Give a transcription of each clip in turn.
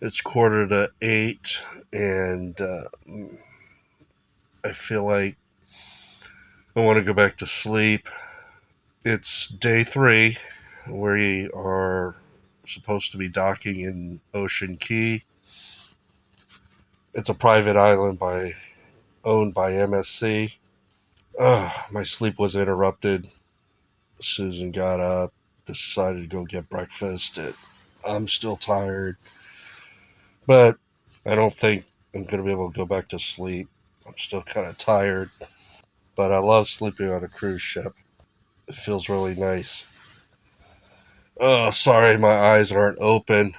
It's 7:45, and I feel like I want to go back to sleep. It's day 3. We are supposed to be docking in Ocean Cay. It's a private island owned by MSC. My sleep was interrupted. Susan got up, decided to go get breakfast. I'm still tired, but I don't think I'm going to be able to go back to sleep. I'm still kind of tired, but I love sleeping on a cruise ship. It feels really nice. Oh, sorry, my eyes aren't open.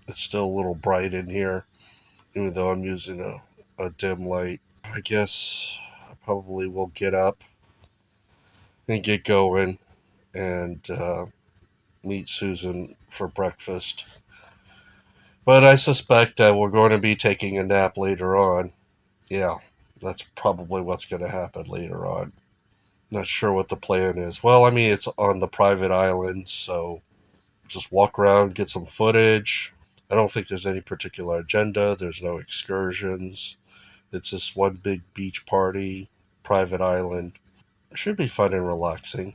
It's still a little bright in here, even though I'm using a dim light. I guess I probably will get up and get going and meet Susan for breakfast. But I suspect that we're going to be taking a nap later on. Yeah, that's probably what's going to happen later on. Not sure what the plan is. Well, I mean, it's on the private island, so just walk around, get some footage. I don't think there's any particular agenda. There's no excursions. It's just one big beach party, private island. It should be fun and relaxing.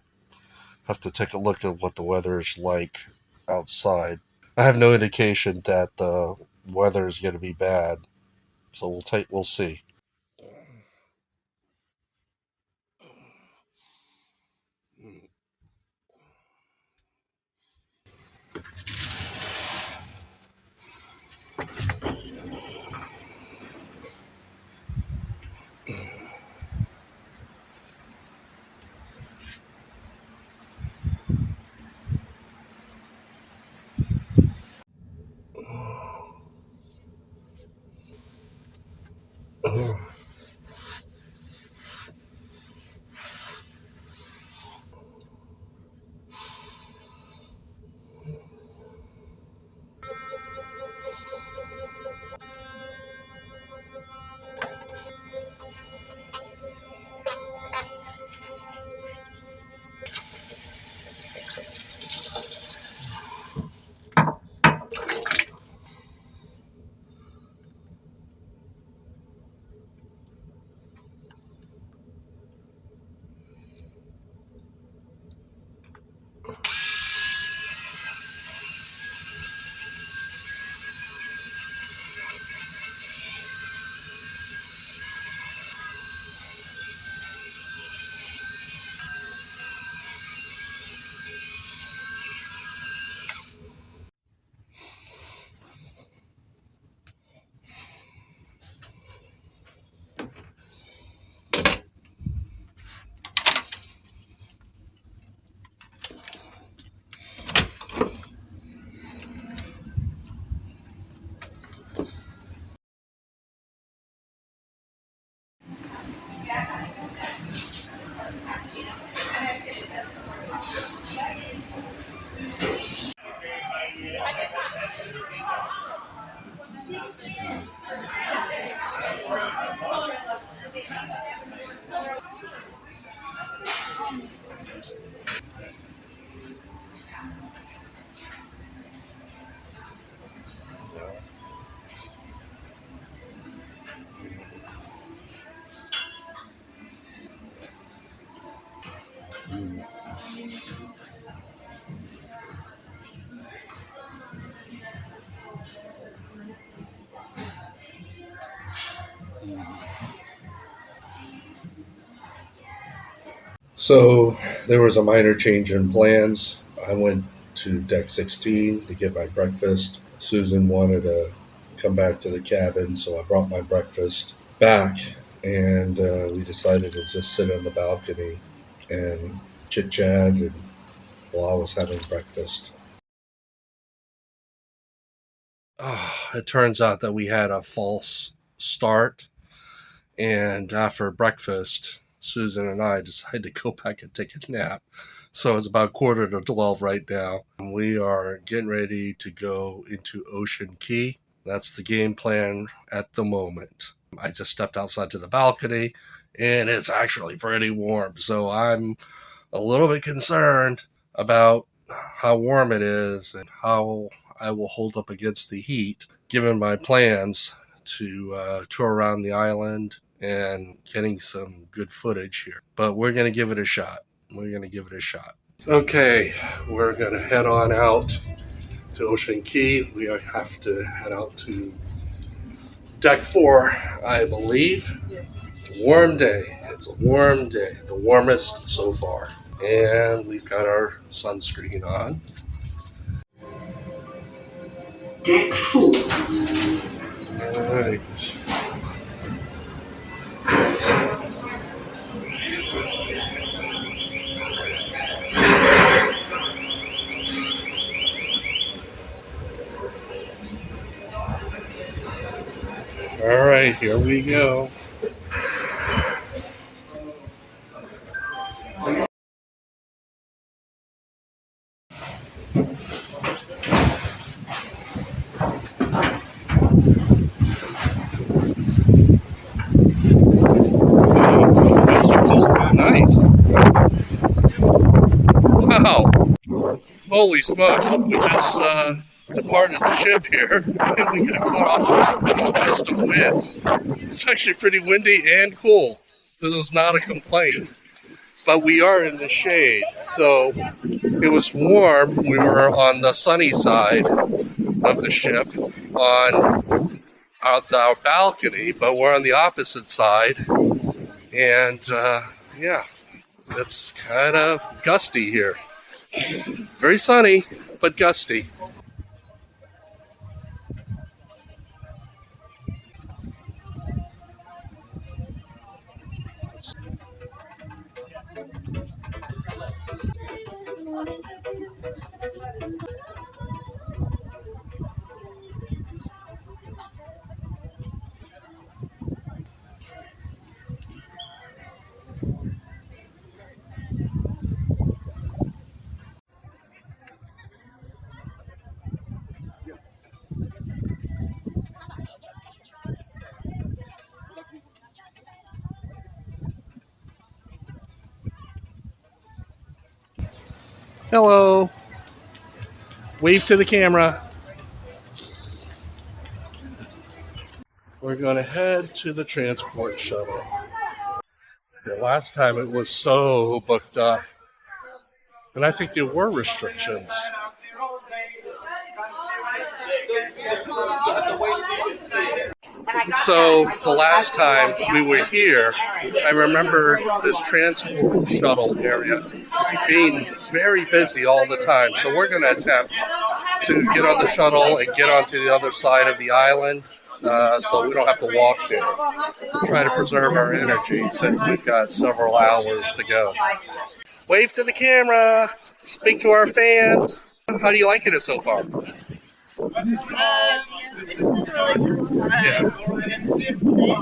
Have to take a look at what the weather is like outside. I have no indication that the weather is going to be bad, so we'll see. So there was a minor change in plans. I went to deck 16 to get my breakfast. Susan wanted to come back to the cabin, so I brought my breakfast back, and we decided to just sit on the balcony and chit chat and while I was having breakfast. It turns out that we had a false start, and after breakfast, Susan and I decided to go back and take a nap. So it's about 11:45 right now. We are getting ready to go into Ocean Cay. That's the game plan at the moment. I just stepped outside to the balcony, and it's actually pretty warm. So I'm a little bit concerned about how warm it is and how I will hold up against the heat. given my plans to tour around the island and getting some good footage here. But we're going to give it a shot. We're going to give it a shot. Okay, we're going to head on out to Ocean Cay. We have to head out to deck 4, I believe. It's a warm day. It's a warm day. The warmest so far. And we've got our sunscreen on. Deck 4. All right. All right, here we go. Nice. Wow. Holy smokes. We just departed the ship here. We got caught off with a gust of wind. It's actually pretty windy and cool. This is not a complaint. But we are in the shade. So it was warm. We were on the sunny side of the ship on our balcony, but we're on the opposite side. And yeah, it's kind of gusty here. Very sunny, but gusty. Hello. Wave to the camera. We're going to head to the transport shuttle. The last time it was so booked up. And I think there were restrictions. So the last time we were here, I remember this transport shuttle area being very busy all the time. So we're going to attempt to get on the shuttle and get onto the other side of the island so we don't have to walk there. Try to preserve our energy since we've got several hours to go. Wave to the camera. Speak to our fans. How do you like it so far? It's really good. Yeah. It's a beautiful day.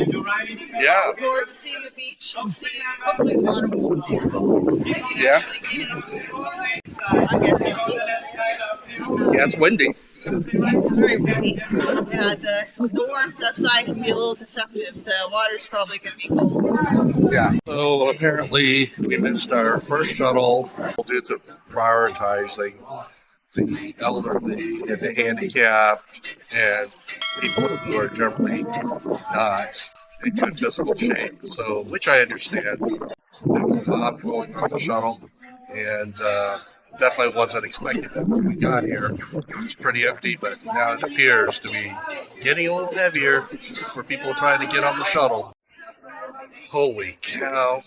It's a perfect day. Yeah. Look forward to seeing the beach and see hopefully the water will be too. Yeah. I guess it's Yeah, it's windy. It's very windy. Yeah, the warmth outside can be a little deceptive. The water's probably going to be cold. Yeah. So apparently we missed our first shuttle due to prioritizing the elderly and the handicapped and people who are generally not in good physical shape. So, which I understand. There was a lot going on the shuttle, and definitely wasn't expecting that when we got here. It was pretty empty, but now it appears to be getting a little heavier for people trying to get on the shuttle. Holy cow.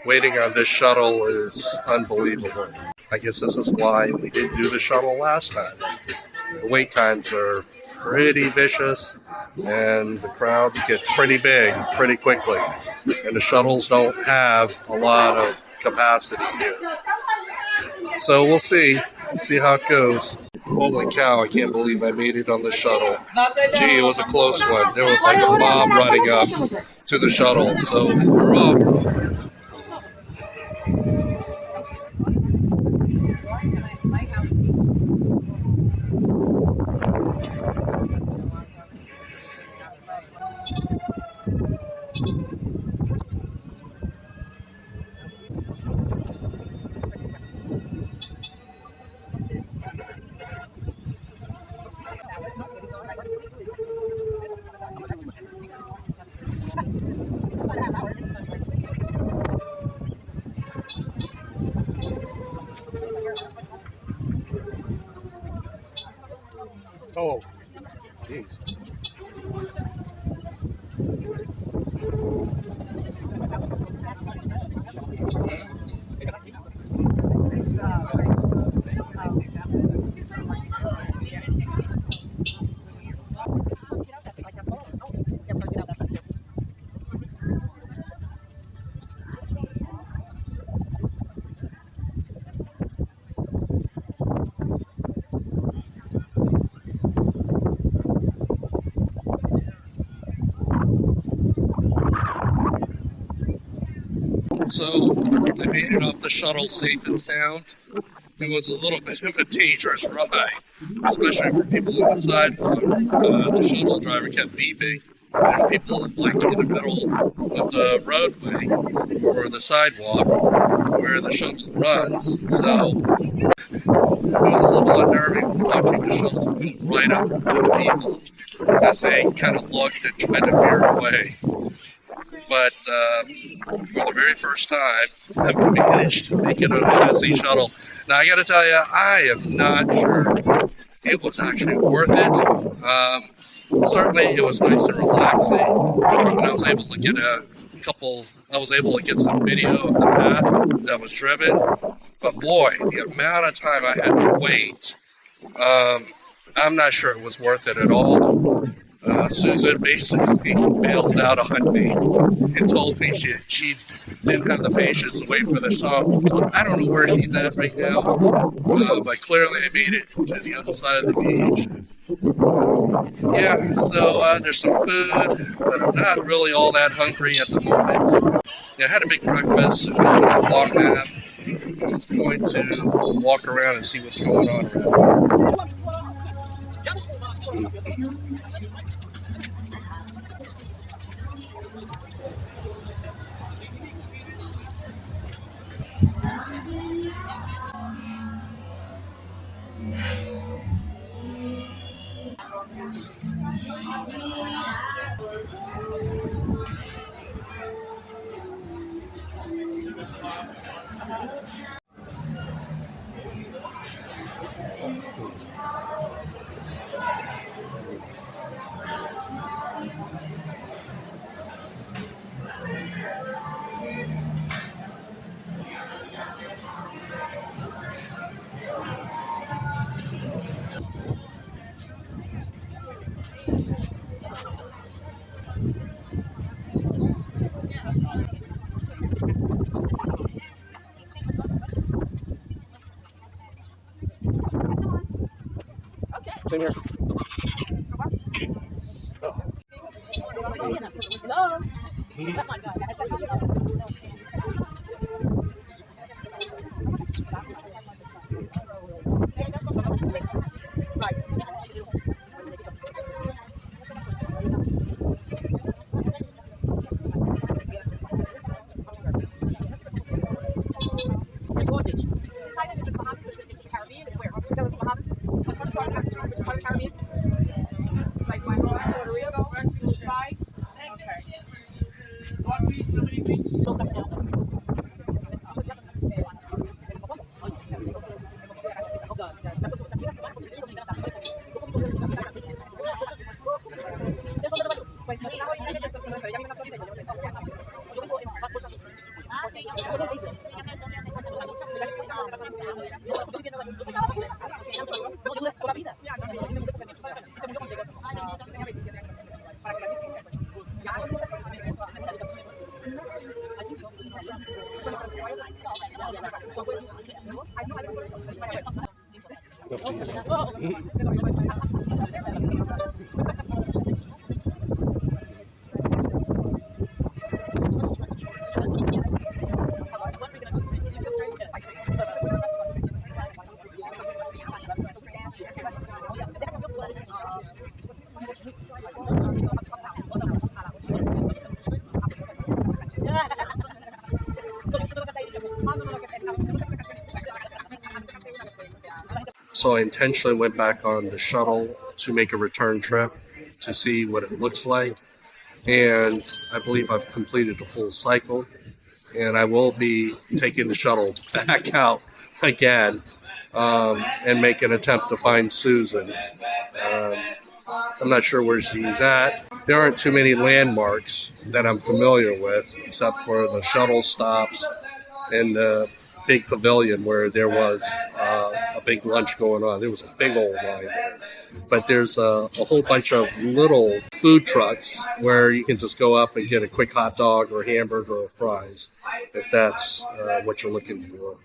Waiting on this shuttle is unbelievable. I guess this is why we didn't do the shuttle last time. The wait times are pretty vicious, and the crowds get pretty big pretty quickly. And the shuttles don't have a lot of capacity here. So we'll see how it goes. Holy cow, I can't believe I made it on the shuttle. Gee, it was a close one. There was like a mob running up to the shuttle. So we're off. So I made it off the shuttle safe and sound. It was a little bit of a dangerous ride, especially for people on the sidewalk. The shuttle driver kept beeping. There's people like in the middle of the roadway or the sidewalk where the shuttle runs. So it was a little unnerving watching the shuttle go right up to the people as they kind of looked and tried to veer away. But for the very first time, I've managed to make it on an MSC shuttle. Now, I got to tell you, I am not sure it was actually worth it. Certainly, it was nice and relaxing. And I was able to get some video of the path that was driven. But boy, the amount of time I had to wait, I'm not sure it was worth it at all. Susan basically bailed out on me and told me she didn't have the patience to wait for the shuttle. So I don't know where she's at right now, but clearly I made it to the other side of the beach. Yeah, so there's some food, but I'm not really all that hungry at the moment. Yeah, I had a big breakfast, and a long nap. Just going to walk around and see what's going on around. Same here. Hello? So I intentionally went back on the shuttle to make a return trip to see what it looks like. And I believe I've completed the full cycle. And I will be taking the shuttle back out again and make an attempt to find Susan. I'm not sure where she's at. There aren't too many landmarks that I'm familiar with, except for the shuttle stops and the big pavilion where there was a big lunch going on. There was a big old line there. But there's a whole bunch of little food trucks where you can just go up and get a quick hot dog or hamburger or fries, if that's what you're looking for.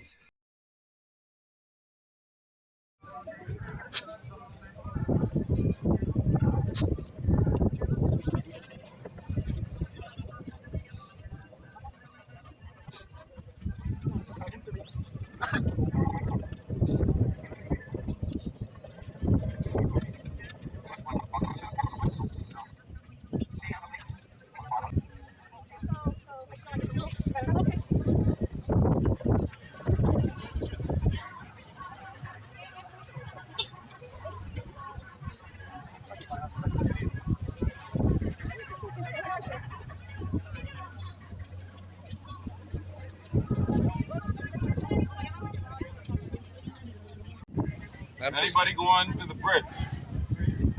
Anybody going to the bridge?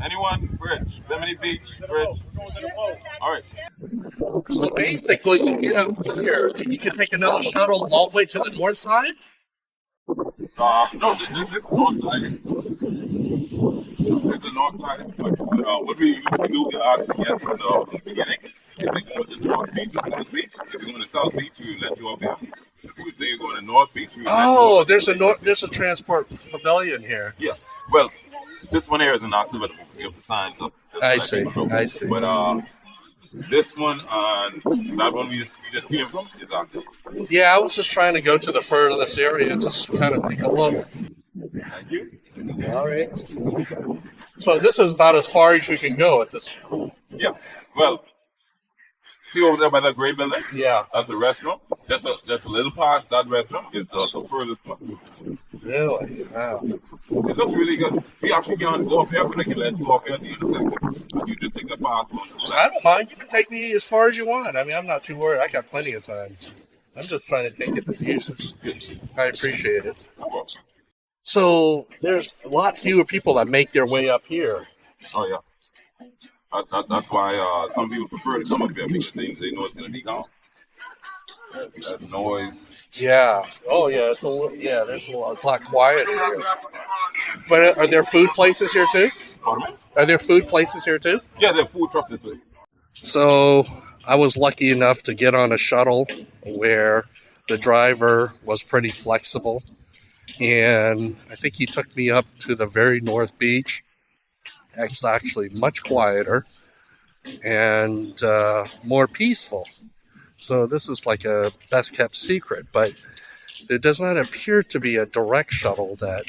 Anyone? Bridge. Bimini Beach, bridge. All right. So basically, you get up here, and you can take another shuttle all the way to the north side. No, this is the north side. This is the north side. But what we do, we ask yes from the beginning. If you go to the north beach, to the beach. If you're going to south beach, we let you up here. If you say you're going to north beach, we let you up. There's a transport pavilion here. Yeah. Well, this one here is an activity. You have the signs up. I see. But this one and that one we just came from is active. Yeah, I was just trying to go to the furthest area and just kind of take a look. Thank you. All right. So this is about as far as you can go at this point. Yeah. Well, see over there by that gray building? Yeah. That's the restaurant. Just a little past that restaurant is the furthest one. Really? Wow. It looks really good. We actually can go up here, but I can let you up here at the intersection. You just take a path. I don't mind. You can take me as far as you want. I mean, I'm not too worried. I got plenty of time. I'm just trying to take it to users. I appreciate it. So there's a lot fewer people that make their way up here. Oh, yeah. That's why some people prefer to come up here because they know it's going to be gone. That noise. Yeah. Oh, yeah. It's a lot quieter here. But are there food places here too? Pardon me? Are there food places here too? Yeah, there are food trucks this way. So I was lucky enough to get on a shuttle where the driver was pretty flexible. And I think he took me up to the very north beach. It's actually much quieter and more peaceful. So this is like a best kept secret, but there does not appear to be a direct shuttle that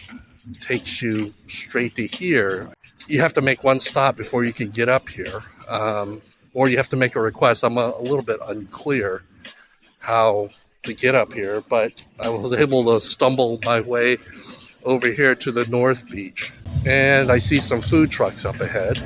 takes you straight to here. You have to make one stop before you can get up here, or you have to make a request. I'm a little bit unclear how to get up here, but I was able to stumble my way over here to the North Beach. And I see some food trucks up ahead.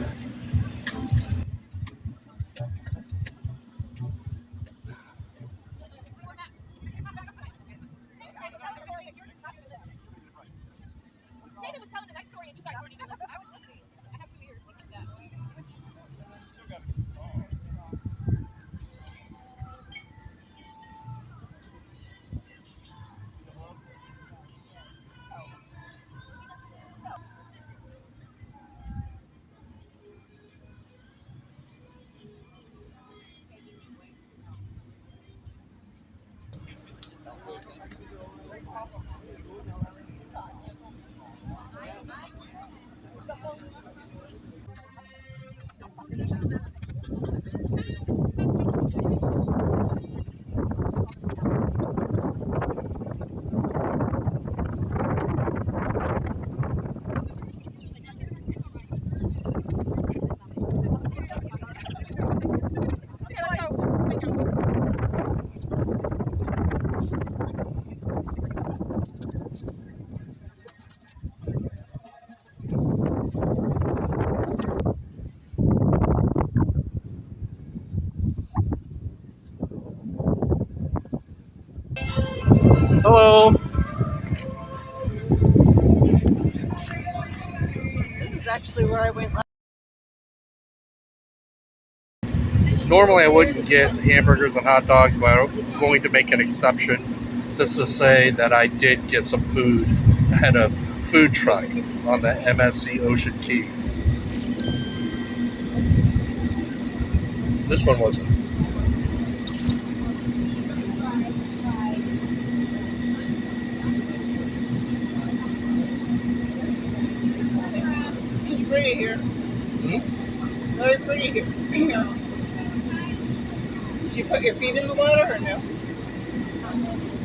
Hello. This is actually where I went last. Normally I wouldn't get hamburgers and hot dogs, but I'm going to make an exception just to say that I did get some food at a food truck on the MSC Ocean Cay. This one wasn't. It's pretty here. Very pretty here. Did you put your feet in the water or no?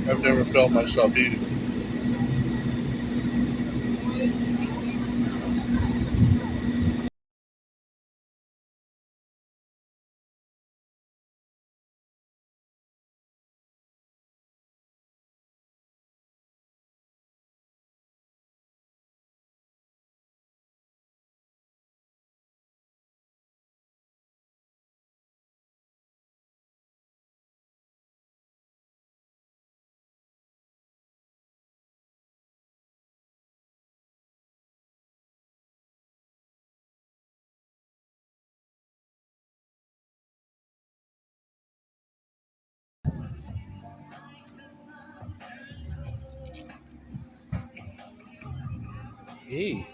I've never filmed myself eating. Hey.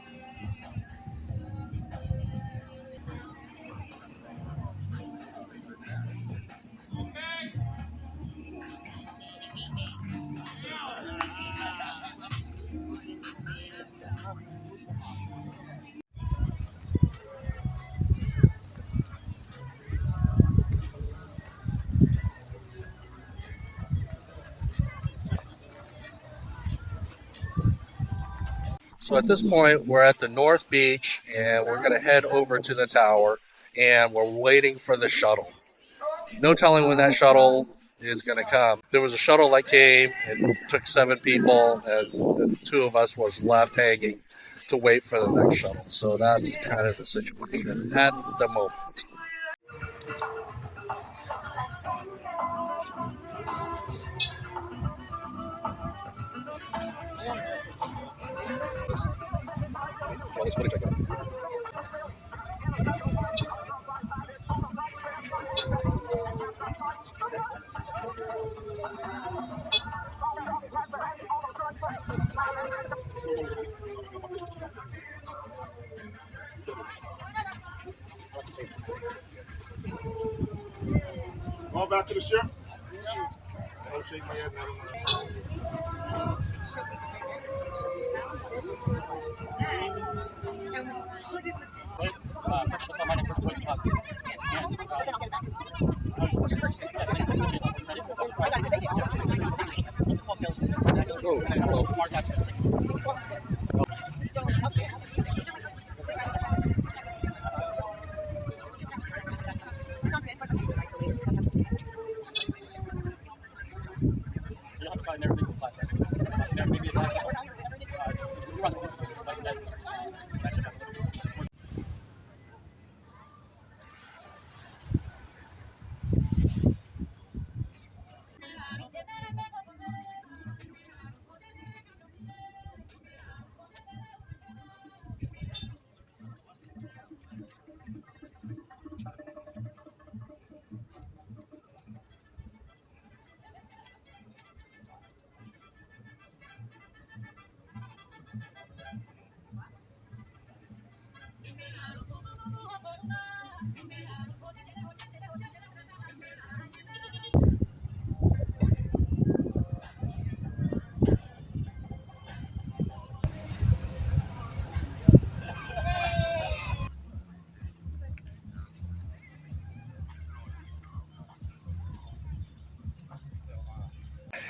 So at this point, we're at the North Beach, and we're going to head over to the tower, and we're waiting for the shuttle. No telling when that shuttle is going to come. There was a shuttle that came and took 7 people, and the 2 of us was left hanging to wait for the next shuttle. So that's kind of the situation at the moment. Well, this footage I got. Going back to the ship? I'll shake my head.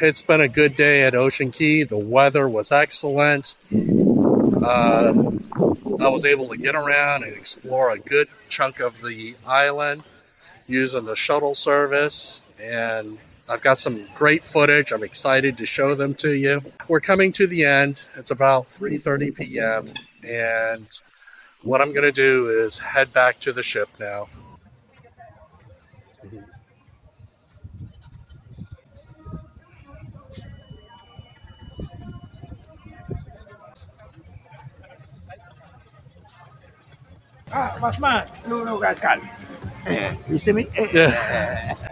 It's been a good day at Ocean Cay. The weather was excellent. I was able to get around and explore a good chunk of the island using the shuttle service, and I've got some great footage. I'm excited to show them to you. We're coming to the end. It's about 3:30 p.m., and what I'm going to do is head back to the ship now. Ah, Mas Man, no, no, guys, You see me? Yeah.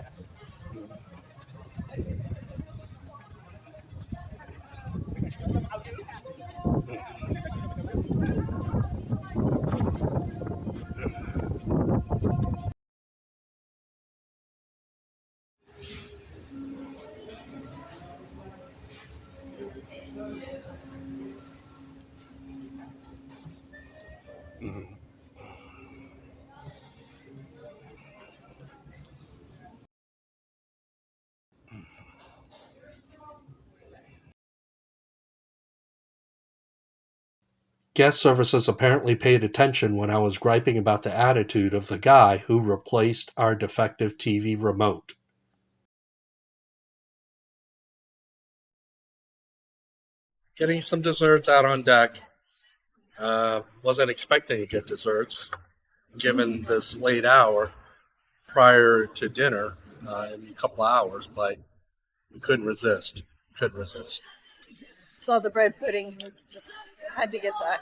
Guest services apparently paid attention when I was griping about the attitude of the guy who replaced our defective TV remote. Getting some desserts out on deck. Wasn't expecting to get desserts, given this late hour prior to dinner in a couple of hours, but we couldn't resist. Saw the bread pudding. Just had to get that.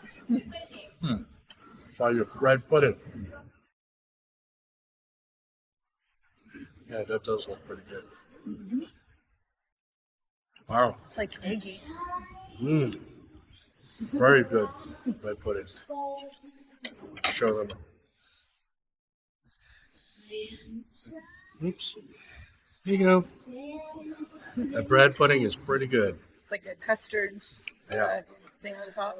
Saw your bread pudding. Yeah, that does look pretty good. Mm-hmm. Wow. It's like eggy. Very good bread pudding. Show them. Oops. Here you go. That bread pudding is pretty good. Like a custard thing on top.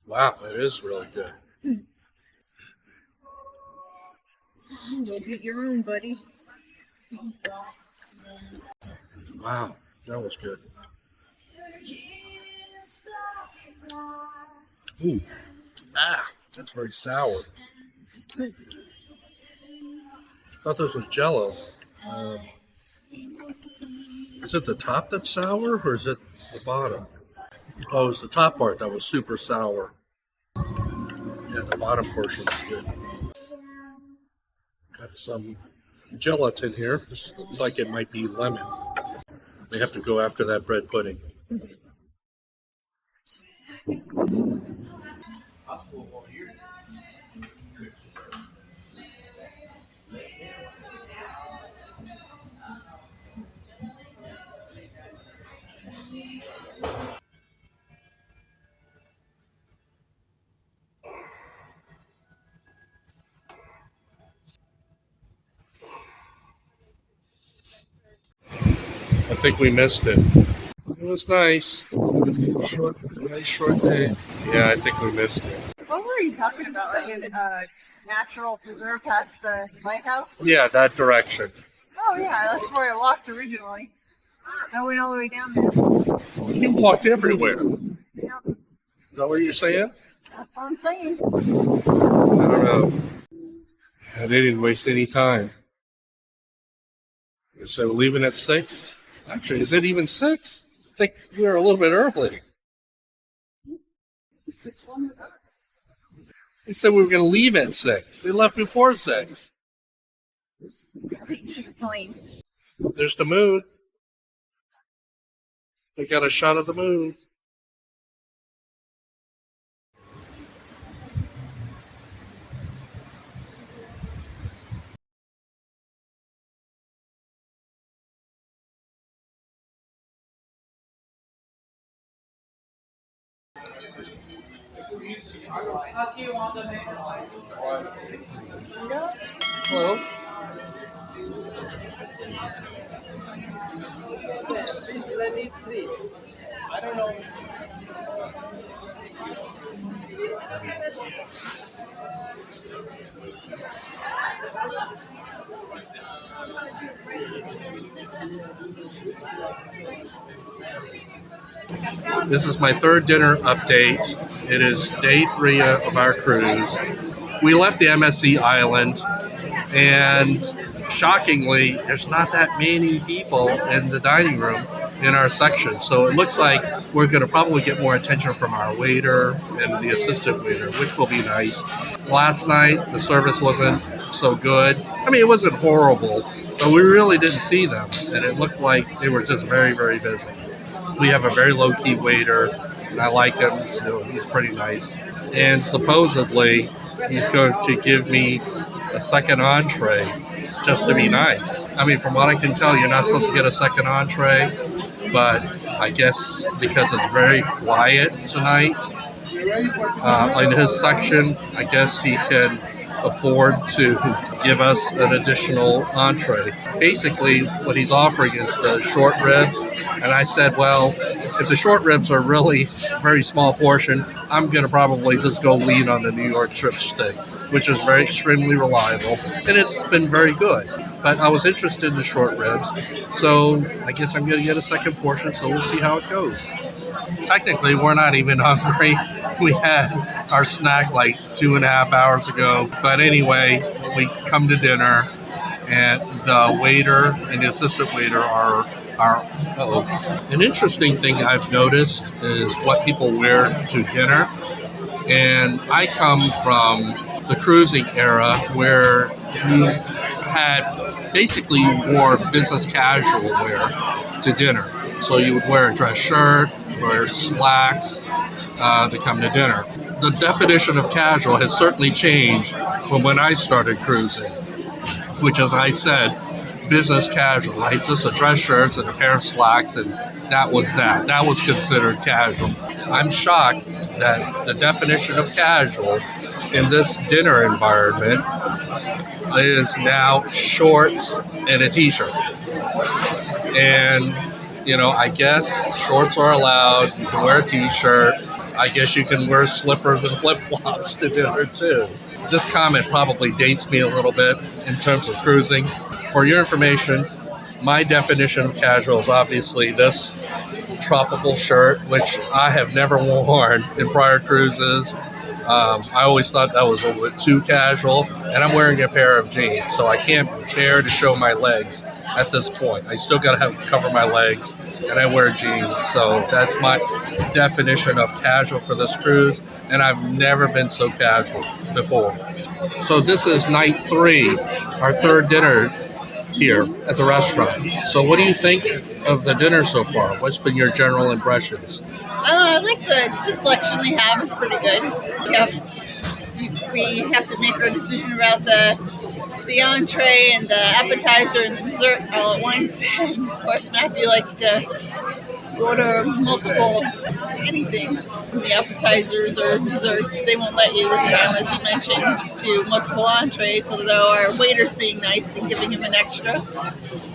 Wow, it is really good. Go get your own, buddy. Wow, that was good. Ooh. That's very sour. I thought this was Jell-O. Is it the top that's sour, or is it the bottom? Oh, it was the top part that was super sour. Yeah, the bottom portion is good. Got some gelatin here. This looks like it might be lemon. We have to go after that bread pudding. I think we missed it. It was nice. Nice short day. Yeah, I think we missed it. What were you talking about? Like a natural preserve past the lighthouse? Yeah, that direction. Oh yeah, that's where I walked originally. I went all the way down there. You walked everywhere. Yeah, Is that what you're saying? that's what I'm saying. I don't know. Yeah, they didn't waste any time. So we're leaving at 6. Actually, is it even 6? I think we were a little bit early. They said we were going to leave at 6. They left before 6. Plane. There's the moon. They got a shot of the moon. Hello. This is my third dinner update. It is day 3 of our cruise. We left the MSC island, and shockingly, there's not that many people in the dining room in our section. So it looks like we're going to probably get more attention from our waiter and the assistant waiter, which will be nice. Last night, the service wasn't so good. I mean, it wasn't horrible, but we really didn't see them, and it looked like they were just very, very busy. We have a very low-key waiter, and I like him, so he's pretty nice. and supposedly he's going to give me a second entree just to be nice. I mean, from what I can tell, you're not supposed to get a second entree, but I guess because it's very quiet tonight in his section, I guess he can afford to give us an additional entree. Basically, what he's offering is the short ribs, and I said, well, if the short ribs are really a very small portion, I'm going to probably just go lean on the New York strip steak, which is very extremely reliable, and it's been very good. But I was interested in the short ribs, so I guess I'm going to get a second portion, so we'll see how it goes. Technically, we're not even hungry. We had our snack like 2.5 hours ago. But anyway, we come to dinner, and the waiter and the assistant waiter are an interesting thing I've noticed is what people wear to dinner. And I come from the cruising era where you had basically you wore business casual wear to dinner. So you would wear a dress shirt, wear slacks to come to dinner. The definition of casual has certainly changed from when I started cruising, which, as I said, business casual, right? Just a dress shirt and a pair of slacks, and that was that. That was considered casual. I'm shocked that the definition of casual in this dinner environment is now shorts and a t-shirt. And, you know, I guess shorts are allowed. You can wear a t-shirt. I guess you can wear slippers and flip-flops to dinner, too. This comment probably dates me a little bit in terms of cruising. For your information, my definition of casual is obviously this tropical shirt, which I have never worn in prior cruises. I always thought that was a little bit too casual, and I'm wearing a pair of jeans, so I can't bear to show my legs at this point. I still got to cover my legs, and I wear jeans, so that's my definition of casual for this cruise, and I've never been so casual before. So this is night 3, our third dinner here at the restaurant. So what do you think of the dinner so far? What's been your general impressions? I like the selection they have is pretty good. We have to make our decision about the entree and the appetizer and the dessert all at once. And of course, Matthew likes to order multiple anything, the appetizers or desserts. They won't let you this time, as you mentioned, do multiple entrees, although our waiter's being nice and giving him an extra.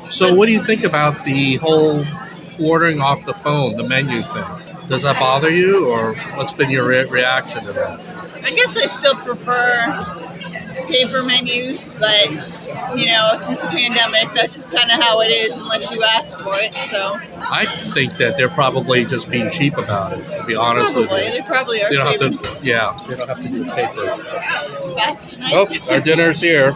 So what do you think about the whole ordering off the phone, the menu thing? Does that bother you, or what's been your reaction to that? I guess I still prefer paper menus, but, you know, since the pandemic, that's just kind of how it is unless you ask for it, so. I think that they're probably just being cheap about it, to be honest with you. They probably are. They don't have to, they don't have to do paper. It's fast tonight. Oh, our dinner's here.